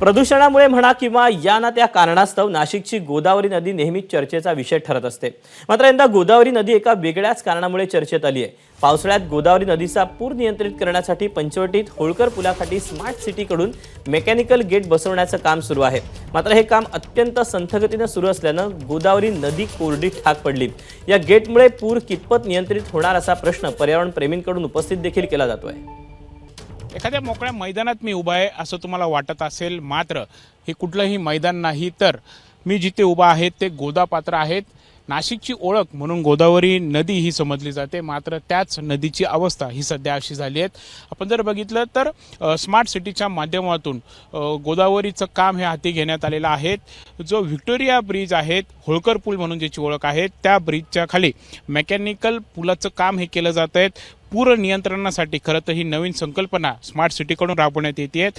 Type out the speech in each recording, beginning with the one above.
प्रदूषणामुळे म्हणा किंवा या ना त्या कारणास्तव नाशिकची गोदावरी नदी नेहमीच चर्चेचा विषय ठरत असते। मात्र यंदा गोदावरी नदी एका वेगळ्याच कारणामुळे चर्चेत आली आहे। पावसाळ्यात गोदावरी नदीचा पूर नियंत्रित करण्यासाठी पंचवटीत होळकर पुलाखाली स्मार्ट सिटीकडून मेकॅनिकल गेट बसवण्याचं काम सुरू आहे। मात्र हे काम अत्यंत संथगतीने सुरू असल्याने गोदावरी नदी कोरडी ठाक पडली। या गेटमुळे पूर कितपत नियंत्रित होणार असा प्रश्न पर्यावरण प्रेमींकडून उपस्थित देखील केला जातोय। एखाद्या मोकळ्या मैदानात मी उभा आहे असं तुम्हाला वाटत असेल, मात्र हे कुठलंही मैदान नाही, तर मी जिथे उभा आहे ते गोदापात्र आहेत। नाशिकची ओळख म्हणून गोदावरी नदी ही समजली जाते, मात्र त्याच नदीची अवस्था ही सध्या अशी झाली आहे। आपण जर बघितलं तर स्मार्ट सिटीच्या माध्यमातून गोदावरीचं काम हे हाती घेण्यात आलेलं आहे। जो व्हिक्टोरिया ब्रिज आहे, होळकर पूल म्हणून ज्याची ओळख आहे, त्या ब्रिजच्या खाली मेकॅनिकल पुलाचं काम हे केलं जात आहे। पूर नियंत्रणासाठी खरं तर ही नवीन संकल्पना स्मार्ट सिटीकडून राबवण्यात येते,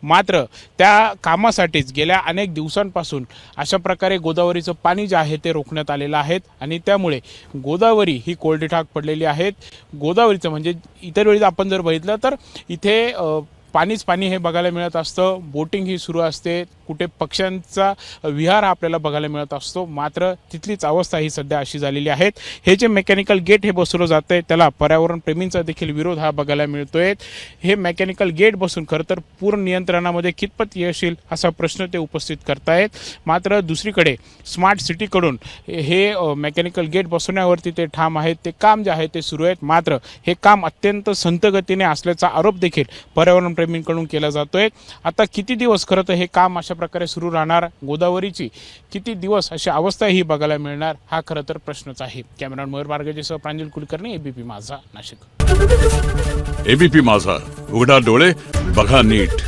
मात्र त्या कामासाठीच गेल्या अनेक दिवसांपासून अशा प्रकारे गोदावरीचं पाणी जे आहे ते रोखण्यात आलेलं आहे आणि त्यामुळे गोदावरी ही कोरडी ठाक पडलेली आहे। गोदावरीचं म्हणजे इतर वेळी आपण जर बघितलं तर इथे पाणीच पाणी हे बघायला मिळत असतं, बोटिंग ही सुरू असते, कुठे पक्ष्यांचा विहार आपल्याला बघायला मिळत असतो, मात्र तिथलीच अवस्था ही सध्या अशी झालेली आहे। हे जे मेकॅनिकल गेट हे बसवलं जातं आहे त्याला पर्यावरण प्रेमींचा देखील विरोध हा बघायला मिळतोय। हे मेकॅनिकल गेट बसून खरं तर पूर नियंत्रणामध्ये कितपत यश येईल असा प्रश्न ते उपस्थित करतायत। मात्र दुसरीकडे स्मार्ट सिटीकडून हे मेकॅनिकल गेट बसवण्यावरती ते ठाम आहेत, ते काम जे आहे ते सुरू आहेत, मात्र हे काम अत्यंत संथगतीने असल्याचा आरोप देखील पर्यावरण प्रेमींकडून केला जातोय। आता किती दिवस खरं तर हे काम अशा प्रकारे सुरू राहणार, गोदावरीची किती दिवस अशी अवस्था ही बघायला मिळणार, हा खरं तर प्रश्नच आहे। कॅमेरामॅन मयूर बारगेसह प्रांजल कुलकर्णी, एबीपी माझा, नाशिक। एबीपी माझा, उघडा डोळे बघा नीट।